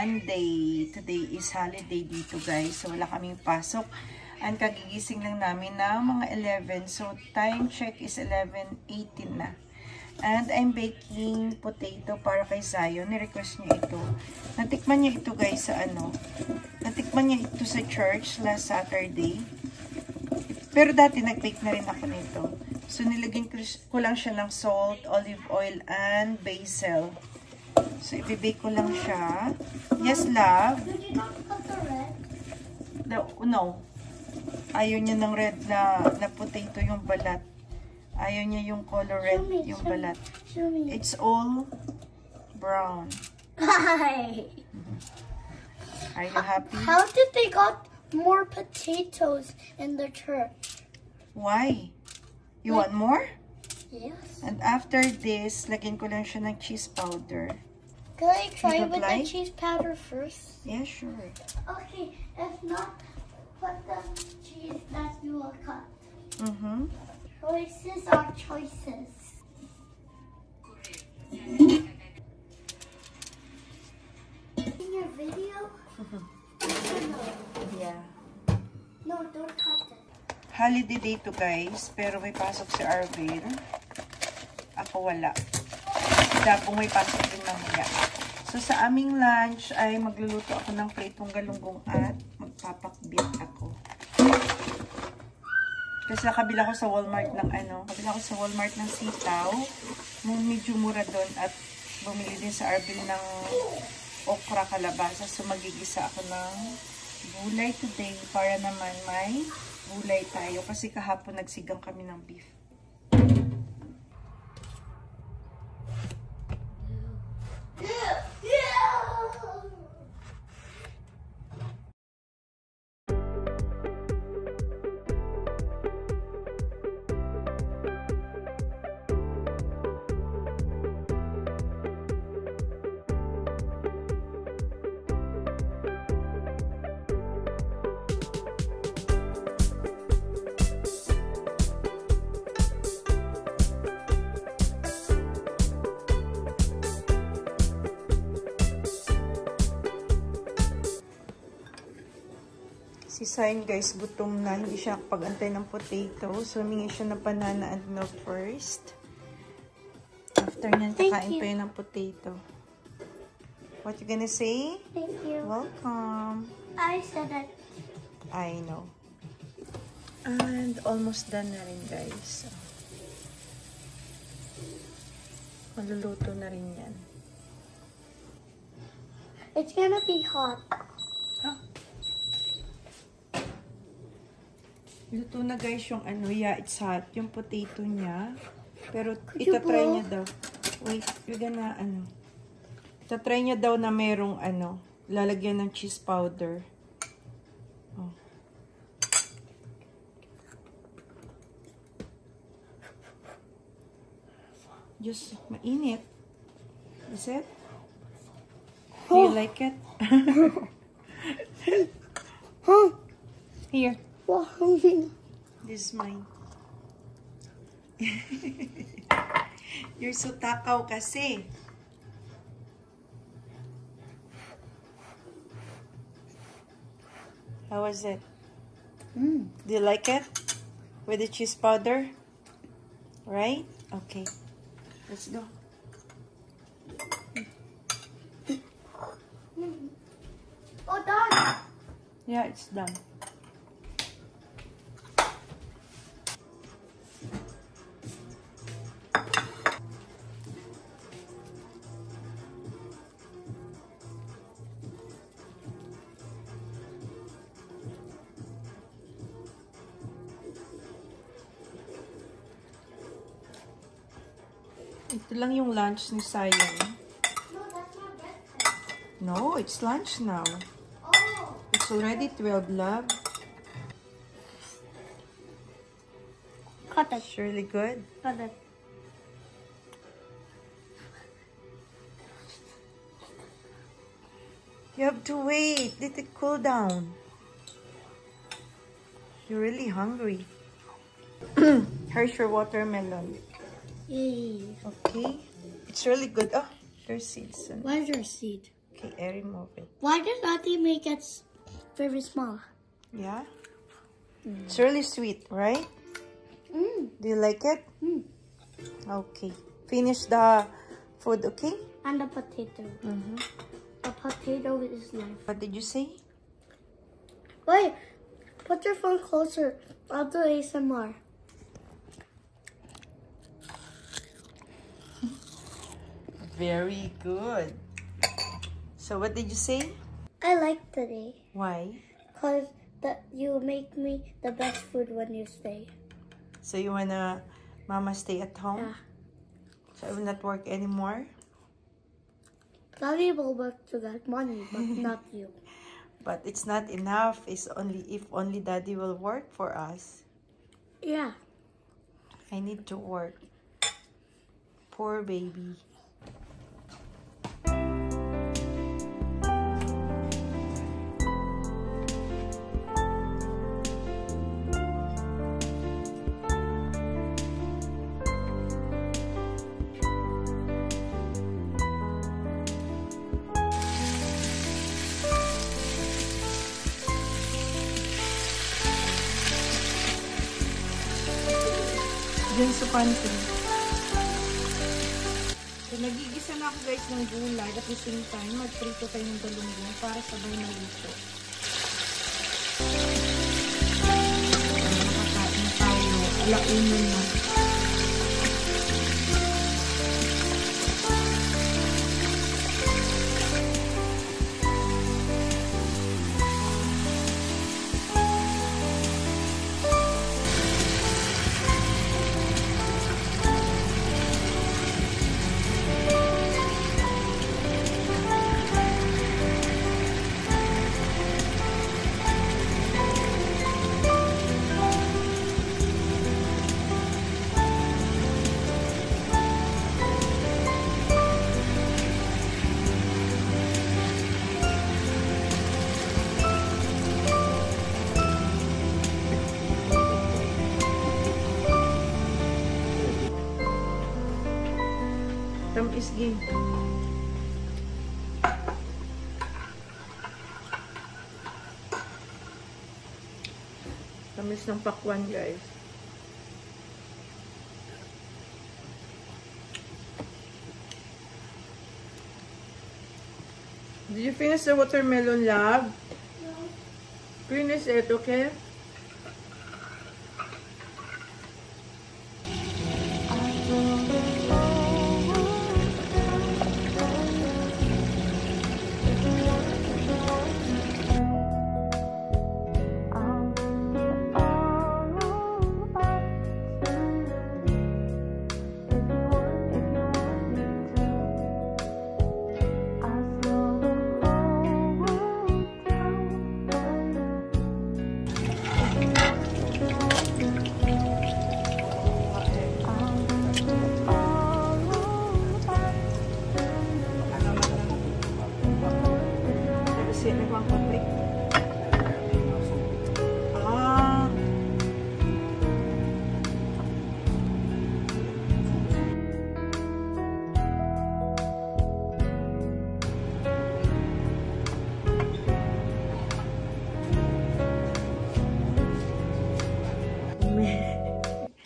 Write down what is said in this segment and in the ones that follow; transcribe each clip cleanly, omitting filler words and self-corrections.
Monday. Today is holiday dito guys. So wala kaming pasok. And kagigising lang namin na mga 11. So time check is 11:18 na. And I'm baking potato para kay Zion. Ni-request niya ito. Natikman niya ito guys sa ano. Natikman niya ito sa church last Saturday. Pero dati nag-bake na rin ako nito. So nilagyan ko lang siya ng salt, olive oil, and basil. So i-bake ko lang siya. Yes, love? Did you not put the red? No. Ayaw niya ng red na potato yung balat. Ayaw niya yung color red, yung balat. Show me. It's all brown. Hi. Are you happy? How did they got more potatoes in the church? Why? You want more? Yes. And after this, lagyan ko lang siya ng cheese powder. Can I try You with the like? cheese powder first? Yeah, sure. Okay, if not, put the cheese that you will cut. Mm-hmm. Choices are choices. In your video? No. Yeah. No, don't cut it. Holiday day to guys, pero may pasok si Arvin. Ako wala. Si Dabong may pasok din mamaya. So sa aming lunch ay magluluto ako ng pritong galunggong at magpapakbit ako. Kasi nakabila ko sa Walmart ng ng sitaw. Medyo mura doon at bumili din sa Arvin ng okra kalabasa. So magigisa ako ng gulay today para naman may gulay tayo. Kasi kahapon nagsigang kami ng beef. Si Zion guys, gutom na. Hindi siya nakapag-antay ng potato. So, humingi siya ng banana and milk first. After nyan, kakain pa yun ng potato. What you gonna say? Thank you. Welcome. I said it. I know. And almost done na rin guys. So, maluluto na rin yan. It's gonna be hot. Huh? Luto na guys yung ano, yeah, it's hot. Yung potato niya. Pero itatry niya daw. Wait, you're gonna, itatry niya daw na merong, lalagyan ng cheese powder. Oh. Just, mainit. Is it? Do you like it? Here. This is mine. You're so takaw kasi. How was it? Do you like it? With the cheese powder? Right? Okay. Let's go. Oh, done. Yeah, it's done. Ito lang yung lunch ni Zion. No, that's not breakfast. No, it's lunch now. Oh. It's already 12, love. Cut it. It's really good. Cut it. You have to wait. Let it cool down. You're really hungry. Here's your watermelon. Yay. Okay. It's really good. Oh, there's seeds. Where's your seed? Okay, I remove it. Why does Daddy make it very small? Yeah? It's really sweet, right? Do you like it? Okay. Finish the food, okay? And the potato. The potato is nice. What did you say? Wait, put your phone closer. I'll do ASMR. Very good. So what did you say? I like today. Why? Because you make me the best food when you stay. So you wanna Mama stay at home? Yeah. So I will not work anymore? Daddy will work to get money, but not you. But it's not enough. It's only if only Daddy will work for us. Yeah. I need to work. Poor baby. Diyan sa pantry. So, nagigisa na ako guys ng gulay. At the same time, magprito tayo ng galunggong para sabay maluto. Makakain tayo. Alauna na. Tamis gin. Tamis ng pakwan, guys. Did you finish the watermelon, love? No. Finish it, okay?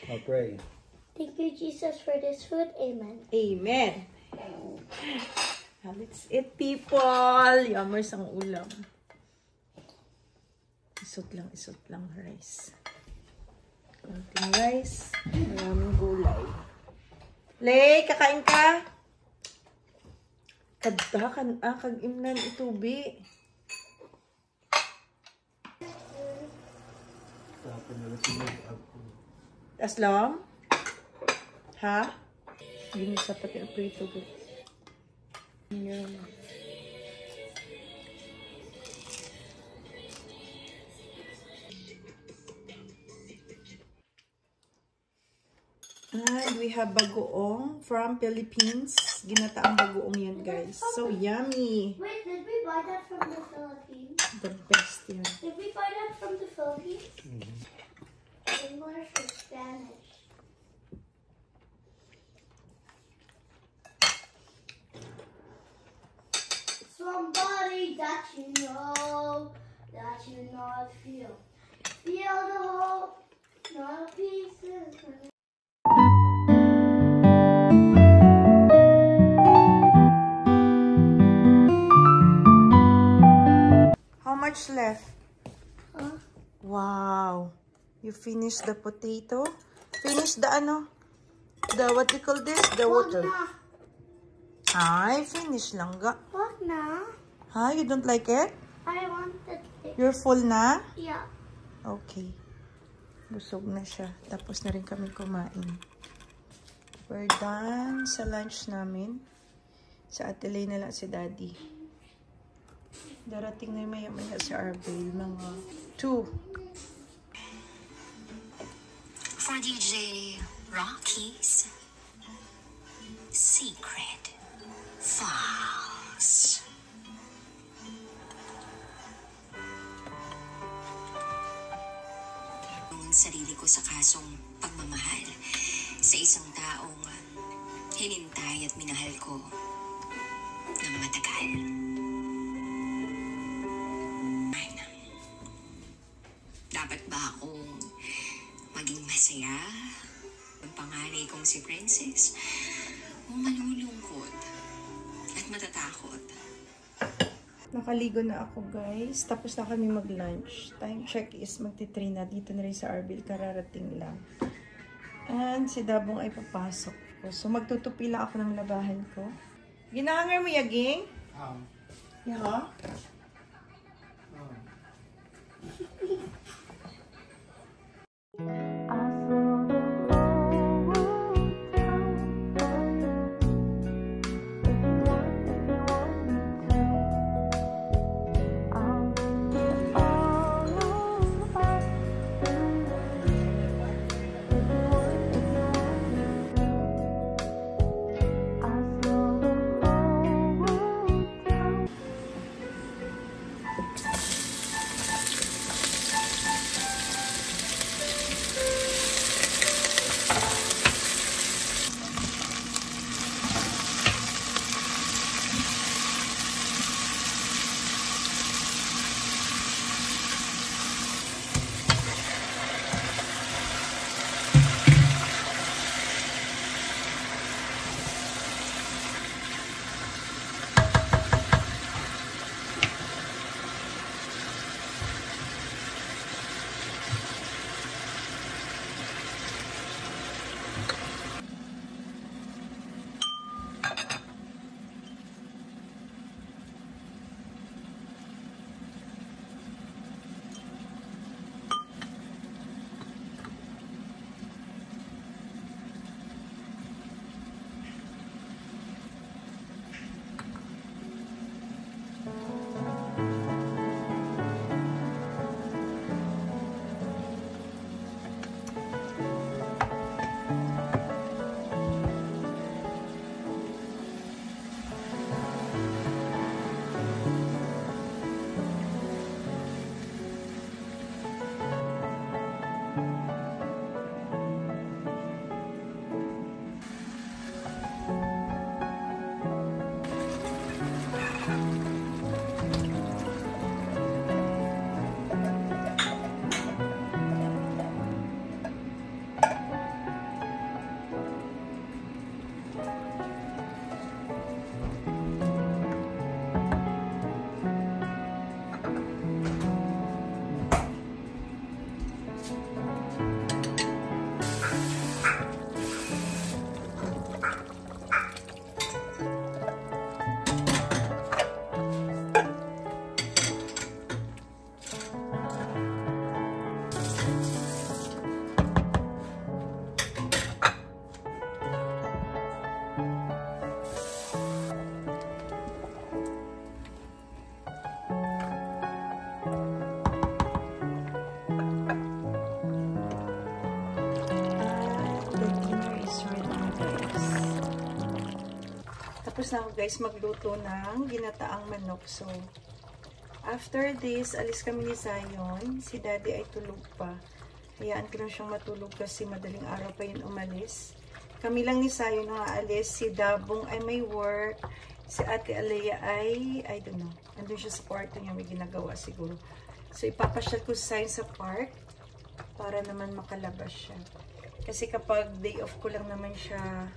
I'll pray. Thank you, Jesus, for this food. Amen. Amen. Now, let's eat, people. Yummers ang ulam. Isot lang rice. Konting rice. Maraming gulay. Lay, kakain ka? Kadda, kag-imnan itubi. Aslam? Ha? Yun sa pati ang prito ko. Yan. And we have bagoong from Philippines. Ginataang bagoong yan, guys. So yummy. Wait, did we buy that from the Philippines? The best yan. Did we buy that from the Philippines? English or Spanish? So that you know, that you not feel. Feel the hope, not pieces. How much left? Huh? Wow. You finished the potato? Finish the ano? The what you call this? The water. Ay, finish lang ga. What now? Ha? You don't like it? I wanted it. You're full na? Yeah. Okay. Busog na siya. Tapos na rin kami kumain. We're done sa lunch namin. Sa atelier na lang si Daddy. Darating na maya-maya si Arbel. Mga 2. For DJ Rocky's Secret Files. Ang sarili ko sa kasong pagmamahal sa isang taong hinintay at minahal ko ng matagal. Dapat ba akong maging masaya? Ang panganay kong si Princess? O malulungkot at matatakot? Nakaligo na ako, guys. Tapos na kami mag-lunch. Time check is magti-3 na. Dito na rin sa Arbel. Kararating lang. And si Dabong ay papasok ko. So, magtutupi lang ako ng labahan ko. Ginahanger mo, Yaging? Yeah? Tapos na ako, guys, magluto ng ginataang manok. So, after this, alis kami ni Zion. Si Daddy ay tulog pa. Hayaan ko lang siyang matulog kasi madaling araw pa yun umalis. Kami lang ni Sayo na aalis. Si Dabong ay may work. Si Ate Alea ay, I don't know. Andun siya sa kwarto niya. May ginagawa siguro. So, ipapasyal ko si Sayo sa park para naman makalabas siya. Kasi kapag day off ko lang naman siya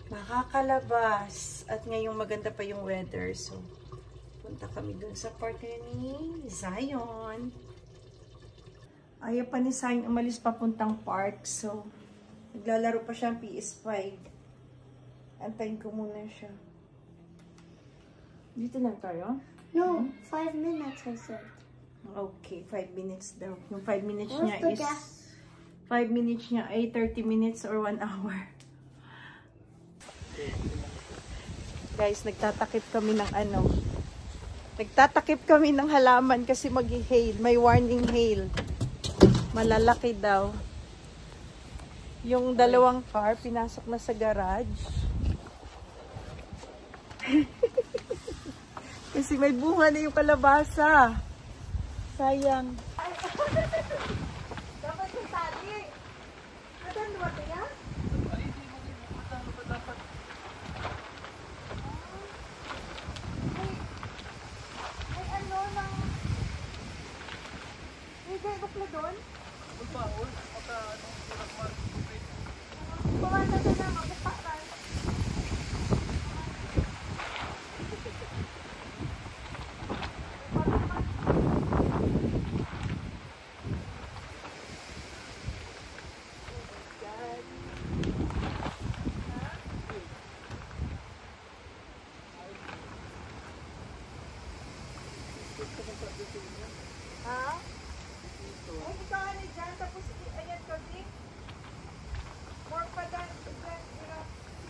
makakalabas. At ngayong maganda pa yung weather. So, punta kami dun sa park ni Zion. Ayaw pa ni Zion umalis papuntang park. So, naglalaro pa siya ng PS5. Antayin ko muna siya. Dito lang tayo? No, 5 minutes I said. Okay, 5 minutes daw. Yung 5 minutes Where's niya the is... gas? 5 minutes niya ay 30 minutes or 1 hour. Guys, nagtatakip kami ng ano. Nagtatakip kami ng halaman kasi mag-hail. May warning hail. Malalaki daw. Yung dalawang car, pinasok na sa garage. Kasi may bunga na yung kalabasa. Sayang. Dapat yung tali. Adan mo ito yan? Ay, ano lang. May gaibok na doon? Pumanda na na, magpaparan. Ha? Ay, ikaw ano dyan, tapos ayan ko din. More pa dyan, dyan,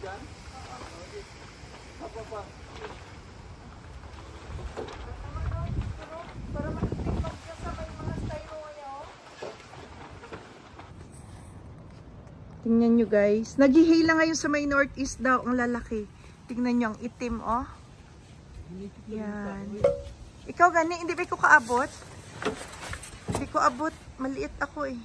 dyan? Oo. Apa pa? Para maitik magsasabay mga styro ngayon. Tingnan nyo guys. Naghihila ngayon sa may northeast daw ang lalaki. Tingnan nyo ang itim oh. Yan. Ikaw gani, hindi ba ko kaabot? Hindi ko abot. Maliit ako eh.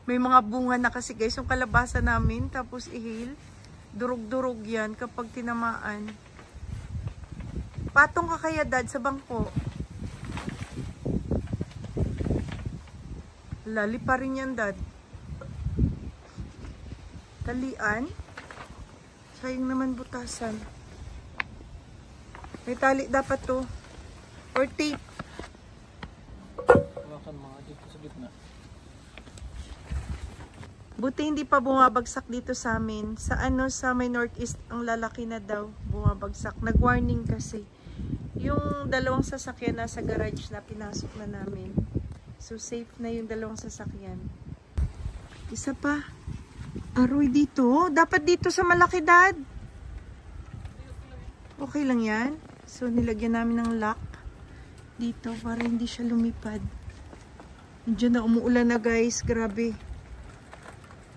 May mga bunga na kasi guys yung kalabasa namin. Tapos ihil. Durog-durog yan kapag tinamaan. Patong ka kaya dad sa bangko. Lali pa rin yan dad. Talian. Sayang naman butasan. May tali dapat to. Or tape. Hawakan mga dito sa gitna. Buti hindi pa bumabagsak dito sa amin. Sa ano, sa may northeast, ang lalaki na daw bumabagsak. Nag-warning kasi. Yung dalawang sasakyan na sa garage na pinasok na namin. So safe na yung dalawang sasakyan. Isa pa. Aroy dito. Dapat dito sa malaki dad. Okay lang yan. So nilagyan namin ng lock dito para hindi siya lumipad. Diyan na umuulan na guys. Grabe.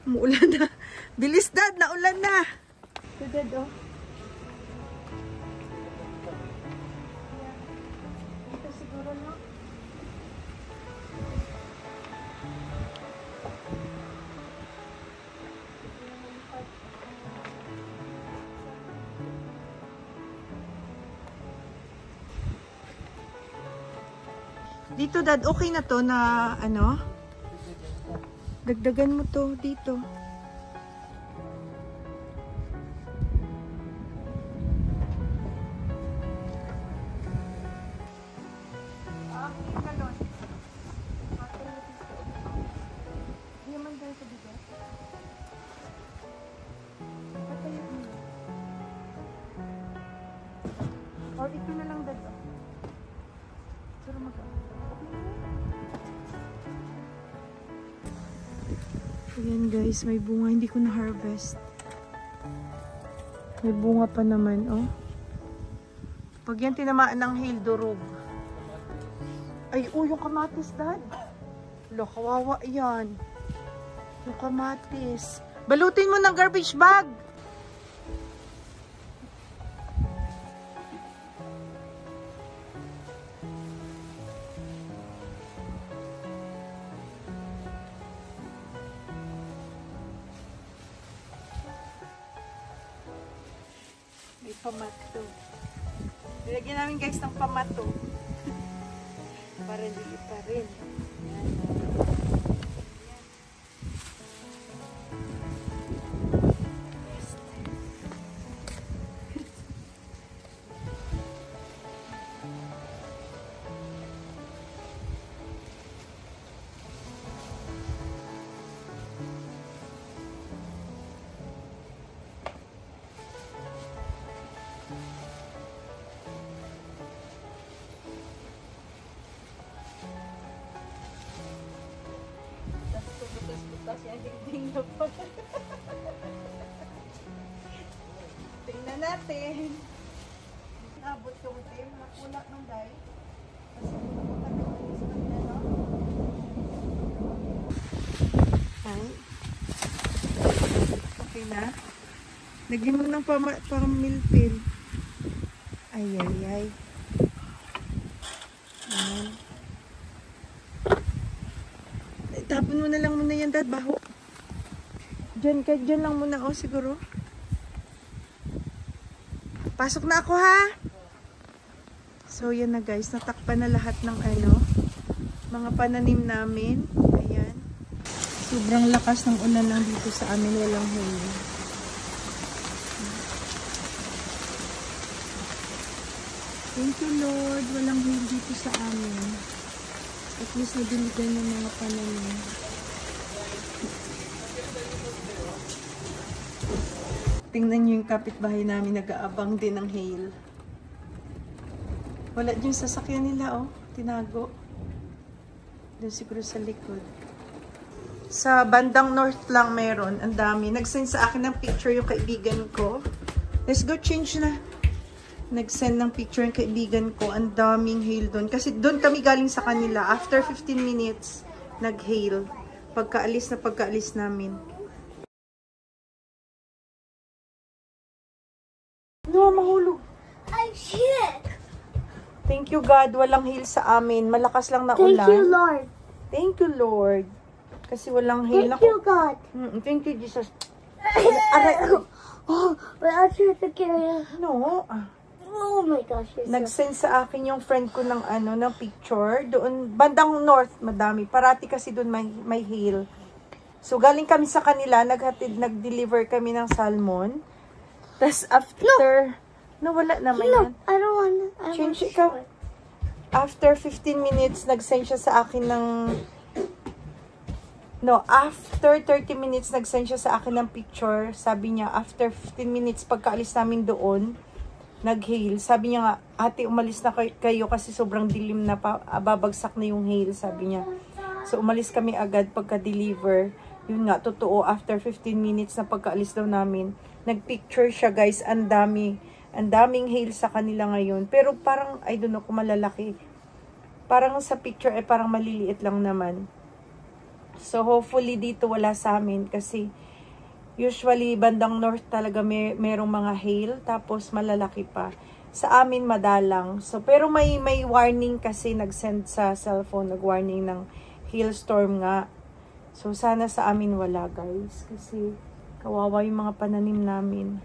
Umuulan na. Bilis dad. Naulan na. Ito dad oh. Ito siguro no. Dito dad, okay na to na ano? Dagdagan mo to dito. Or ito na lang dad. Pero ayan guys, may bunga. Hindi ko na-harvest. May bunga pa naman, oh. Pag yan tinamaan ng hail, durog. Ay, oh, yung kamatis, dad. Lo, kawawa yan. Yung kamatis. Balutin mo ng garbage bag. pamato. Nilagyan namin guys ng pamato. Para liit pa rin. Ayan. Tingnan natin. Nabot yung team. Nakulak ng dye. Kasi okay na. Lagyan mo ng pang milpil. Ay, ay, ay. Ayan. Tapon mo na lang muna yan, Dad. Baho. Diyan lang muna ako siguro. Pasok na ako, ha? So, yan na guys. Natakpan na lahat ng mga pananim namin. Ayan. Sobrang lakas ng ulan lang dito sa amin. Walang huli. Thank you, Lord. Walang huli dito sa amin. At least nabiligan yung mga pananim. Tingnan nyo yung kapitbahay namin, nag-aabang din ng hail. Wala yung sasakyan nila, oh. Tinago. Doon siguro sa likod. Sa bandang north lang meron. Ang dami. Nag-send sa akin ng picture yung kaibigan ko. Let's go change na. Nag-send ng picture yung kaibigan ko. Ang daming hail doon. Kasi doon kami galing sa kanila. After 15 minutes, nag-hail. Pagkaalis namin. No, mahulog. I'm sick. Thank you, God. Walang hail sa amin. Malakas lang na ulan. Thank you, Lord. Thank you, Lord. Kasi walang hail. Thank you, God. Thank you, Jesus. Oh, but I'm trying to carry it. No. Oh my gosh. Nag-send sa akin yung friend ko ng ng picture. Doon, bandang north, madami. Parati kasi doon may hail. So, galing kami sa kanila. Nag-deliver kami ng salmon. Tapos after, wala naman yan. I don't want to. Change ikaw. After 15 minutes, nag-send siya sa akin ng, after 30 minutes, nag-send siya sa akin ng picture. Sabi niya, after 15 minutes, pagkaalis namin doon, nag-hail. Sabi niya nga, ate, umalis na kayo kasi sobrang dilim na babagsak na yung hail, sabi niya. So, umalis kami agad pagka-deliver. Yun nga, totoo, after 15 minutes na pagkaalis daw namin, nag-picture siya, guys. Ang daming hail sa kanila ngayon. Pero parang, I don't know kung malalaki. Parang sa picture, parang maliliit lang naman. So, hopefully dito wala sa amin. Kasi, usually, bandang north talaga merong mga hail. Tapos, malalaki pa. Sa amin, madalang. So, pero may warning kasi nag-send sa cellphone. Nag-warning ng hailstorm nga. So, sana sa amin wala, guys. Kasi, kawawa yung mga pananim namin.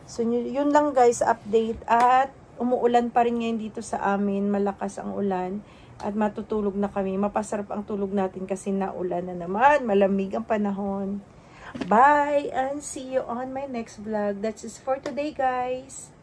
So, yun lang guys, update. At umuulan pa rin ngayon dito sa amin. Malakas ang ulan. At matutulog na kami. Mapasarap ang tulog natin kasi naulan na naman. Malamig ang panahon. Bye! And see you on my next vlog. That's it for today, guys.